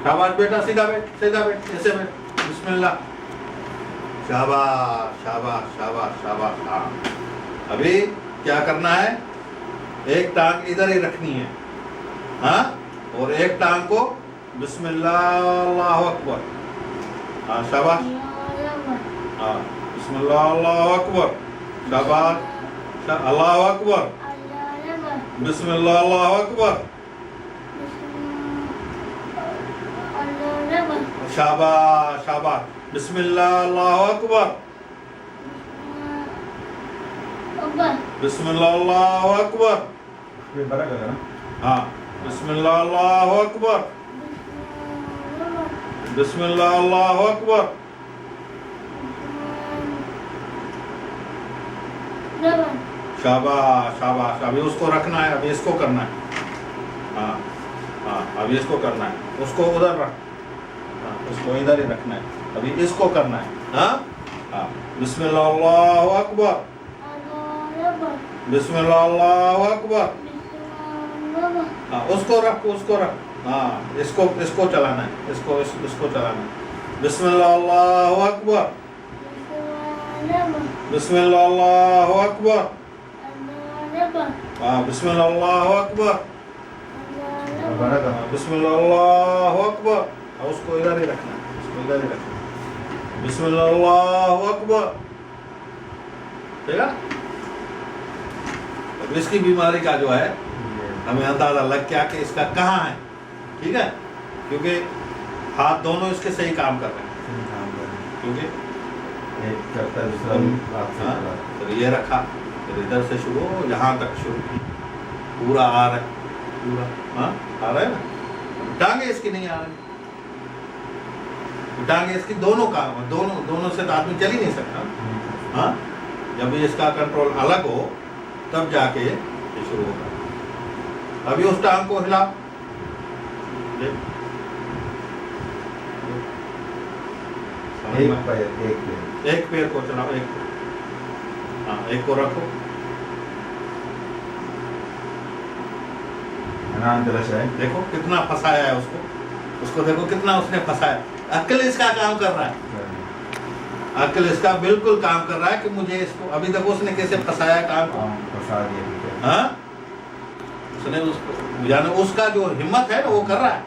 शाबाश बेटा, सीधा बैठ, सीधा बैठ, ऐसे बैठ, बिस्मिल्लाह, शाबाश शाबाश शाबाश शाबाश। हाँ, अभी क्या करना है, एक टांग इधर ही रखनी है, हाँ, और एक टांग को बिस्मिल्लाह अल्लाहु अकबर, हाँ शाबाश, हाँ बिस्मिल्लाह अल्लाहु अकबर, शाबाश, अल्लाहु अकबर, बिस्मिल्लाह अल्लाहु अकबर, शाबाश शाबाश, बिस्मिल्लाह अल्लाहु अकबर, बिस्मिल्लाह अल्लाहु अकबर, ये बड़ा कर ना। हाँ बिस्मिल्लाह अल्लाहु अकबर, बिस्मिल्लाह अल्लाहु अकबर, शाबाश शाबाश। अभी उसको रखना है, अभी इसको करना है, हाँ हाँ, अभी इसको करना है, उसको उधर रख, हाँ उसको इधर ही रखना है, अभी इसको करना है, हाँ हाँ, बिस्मिल्लाह अल्लाहु अकबर, बिस्मिल्लाह अल्लाहु अकबर, हाँ उसको रख, उसको रख, हाँ इसको चलाना है, इसको चलाना है, बिस्मिल्लाह अल्लाहु अकबर, बिस्मिल्लाह अल्लाहु अकबर, हाँ बिस्मिल्लाह अल्लाहु अकबर, बड़ा कर। बिस्मिल्लाह अल्लाहु अकबर, हाँ उसको इधर ही रखना है, उसको इधर ही रखना है, बिस्मिल्लाह अल्लाहु अकबर, ठीक है। अब इसकी बीमारी का जो है हमें अंदाजा लग गया कि इसका कहाँ है, ठीक है, क्योंकि हाथ दोनों इसके सही काम कर रहे हैं, क्योंकि एक करता है दूसरा हाथ से हाँ, चला। फिर ये रखा, फिर इधर से शुरू यहाँ तक शुरू, पूरा आ रहा है, पूरा हाँ आ रहा है ना। टांगे इसकी नहीं आ रही, टांगे इसकी दोनों काम, दोनों से तो आदमी चल ही नहीं सकता, हाँ, जब भी इसका कंट्रोल अलग हो तब जाके ये शुरू होगा। अभी उस टांग को हिला, एक पैर को चलाओ, एक, हाँ एक को रखो, देखो कितना फंसाया है उसको देखो कितना उसने फंसाया। अक्ल इसका काम कर रहा है, अक्ल इसका बिल्कुल काम कर रहा है कि मुझे इसको, अभी देखो उसने कैसे फंसाया काम को, फंसा दिया। हाँ उसने उसको, यानी उसका जो हिम्मत है ना वो कर रहा है,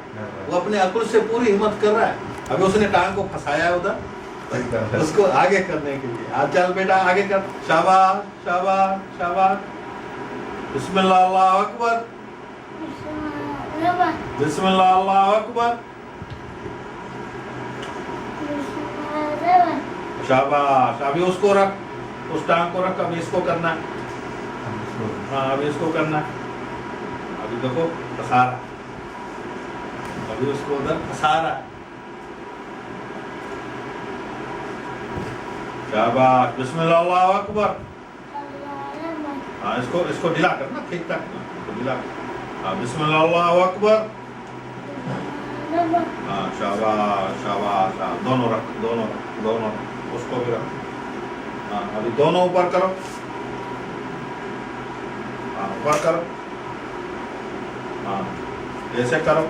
वो अपने अक्ल से पूरी हिम्मत कर रहा है। अभी उसने टांग को फंसाया उधर, उसको आगे करने के लिए, आज चल बेटा आगे कर, शाबाश शाबाश शाबाश, बिस्मिल्लाह अल्लाहु अकबर, बिस्मिल्लाह अल्लाहु अकबर, शाबाश। अभी उसको रख, उस टांग को रख, अभी इसको करना है, हाँ अभी इसको करना है, अभी देखो फंसा रहा, अभी उसको उधर फंसा रहा है, शाबाश, बिस्मिल्लाह अल्लाहु अकबर, हाँ इसको ढीला करना, ठीक ठाक ढीला, हाँ बिस्मिल्लाह अल्लाहु अकबर, हाँ शाबाश शाबाश, हाँ दोनों रख, दोनों रख, उसको भी रख, हाँ अभी दोनों ऊपर करो, हाँ ऊपर करो, हाँ ऐसे करो,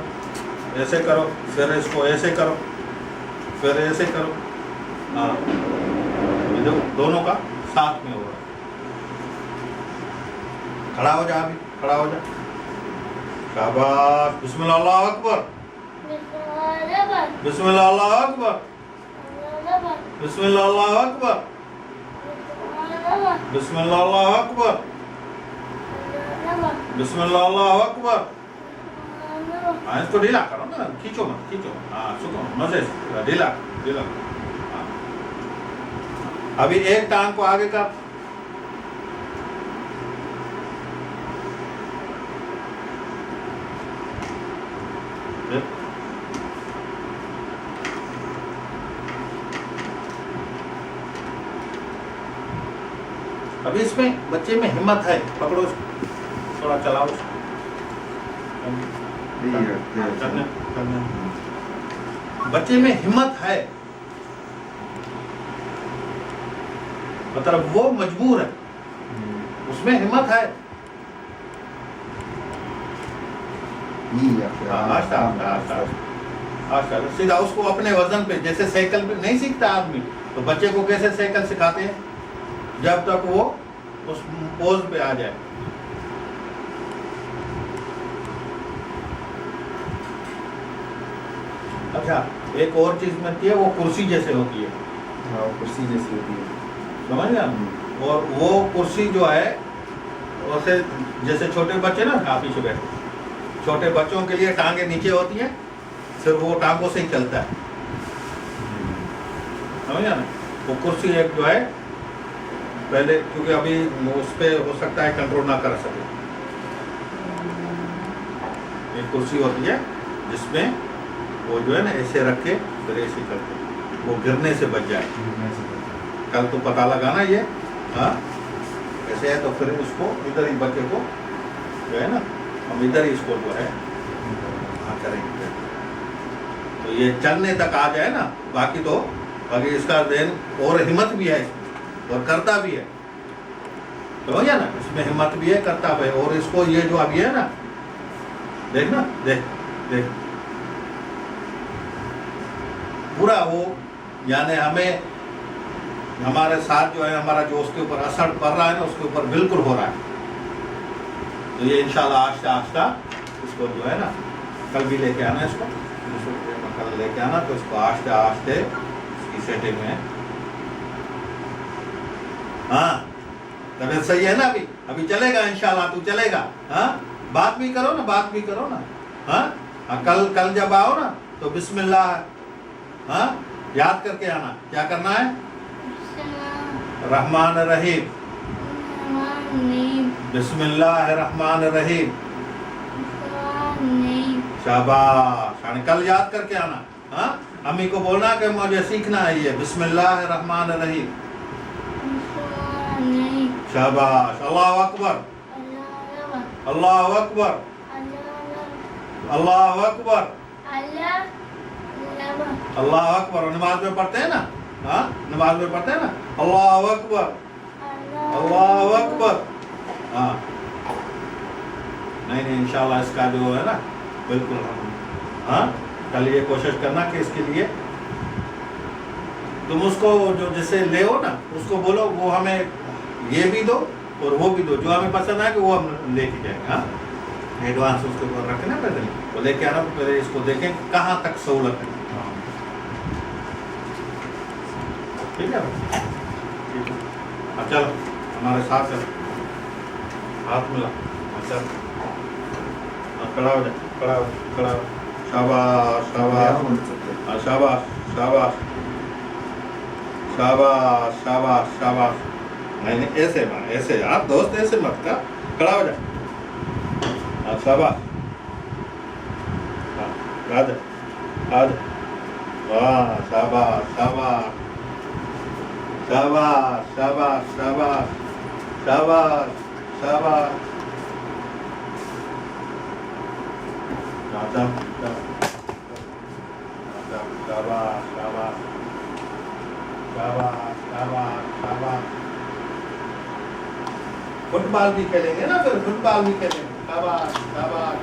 ऐसे करो, फिर इसको ऐसे करो, फिर ऐसे करो, हाँ देखो दोनों का साथ में हो रहा है। खड़ा हो जा, अभी खड़ा हो जा, शाबाश, बिस्मिल्लाह अल्लाहु अकबर, बिस्मिल्लाह अल्लाहु अकबर, बिस्मिल्लाह अल्लाहु अकबर, बिस्मिल्लाह अल्लाहु अकबर, बिस्मिल्लाह अल्लाहु अकबर, हाँ इसको ढीला करो ना, खींचो मत, हाँ सुनो मजे से ढीला ढीला, हाँ अभी एक टांग को आगे कर, अभी इसमें बच्चे में हिम्मत है, पकड़ो इसको, थोड़ा चलाओ इसको, करने। बच्चे में हिम्मत है, मतलब वो मजबूर है, उसमें हिम्मत है। आस्ता आस्ता आस्ता ماشاء اللہ سیدھا اس کو اپنے وزن پہ، جیسے سائیکل پہ نہیں سیکھتا آدمی، تو بچے کو کیسے سائیکل سکھاتے ہیں؟ جب تک وہ اس پوز پہ آ جائے. اچھا ایک اور چیز ملتی ہے، وہ کرسی جیسے ہوتی ہے. ہاں کرسی جیسی ہوتی ہے. سمجھ گیا؟ اور وہ کرسی جو ہے اسے جیسے چھوٹے بچے نا کافی سے بیٹھے، چھوٹے بچوں کے لیے ٹانگیں نیچے ہوتی ہیں، صرف وہ ٹانگوں سے ہی چلتا ہے. سمجھ گیا نا؟ وہ کرسی ایک جو ہے پہلے، کیونکہ ابھی اس پہ ہو سکتا ہے کنٹرول نہ کر سکے. ایک کرسی ہوتی ہے جس میں وہ جو ہے نا ایسے رکھ کے پھر ایسے کرتے، وہ گرنے سے بچ جائے. کل تو پتہ لگا نا یہ، ہاں ایسے ہے تو پھر اس کو ادھر ہی بچے کو جو ہے نا ہم ادھر ہی اس کو جو ہے ہاں کریں گے تو یہ چلنے تک آ جائے نا. باقی تو باقی اس کا ذہن اور ہمت بھی ہے اس میں اور کرتا بھی ہے. تو نا اس میں ہمت بھی ہے، کرتا بھی ہے. اور اس کو یہ جو ابھی ہے نا دیکھنا، دیکھ پورا وہ یعنی ہمیں ہمارے ساتھ جو ہے ہمارا جو اس کے اوپر اثر پڑ رہا ہے نا اس کے اوپر بالکل ہو رہا ہے. تو یہ انشاءاللہ آہستہ آہستہ اس کو جو ہے نا کل بھی لے کے آنا ہے، اس کو کل لے کے آنا تو اس کو آہستہ آہستہ اس کی سیٹنگ میں. ہاں طبیعت صحیح ہے نا؟ ابھی چلے گا انشاءاللہ، تو چلے گا. ہاں بات بھی کرو نا. ہاں کل جب آؤ نا تو بسم اللہ ہاں یاد کر کے آنا. کیا کرنا ہے؟ رحمان الرحیم، بسم اللہ الرحمن الرحیم. شاباش. کل یاد کر کے آنا. ہاں امی کو بولنا کہ مجھے سیکھنا ہے یہ بسم اللہ الرحمن الرحیم. شاباش. اللہ اکبر، اللہ اکبر، اللہ اکبر، اللہ اکبر. نماز میں پڑھتے ہیں نا، ہاں نماز میں پڑھتے ہیں نا اللہ اکبر، اللہ اکبر. ہاں نہیں انشاءاللہ اس کا جو ہے نا بالکل ہاں کل یہ کوشش کرنا کہ اس کے لیے تم اس کو جو جسے لے ہو نا اس کو بولو وہ ہمیں یہ بھی دو اور وہ بھی دو، جو ہمیں پسند آئے کہ وہ ہم لے کے جائیں گے. ہاں ایڈوانس اس کے اوپر رکھنا پہلے، وہ لے کے آنا پہلے اس کو دیکھیں کہاں تک سہولت ہے. ٹھیک ہے ٹھیک ہے. چلو ہمارے ساتھ چلو، ہاتھ ملا. اچھا کھڑا ہو جائے، کھڑا ہو. شاباش شاباش شاباش شاباش شاباش شاباش شاباش. نہیں ایسے مت، ایسے آپ دوست ایسے مت کا. کھڑا ہو جائے. شاباش. آجا آجا. واہ شاباش شاباش شاباش شاباش شاباش شاباش شاباش. شاباش شاباش شاباش شاباش شاباش. فٹ بال بھی کھیلیں گے نا، پھر فٹ بال بھی کھیلیں گے. شاباش شاباش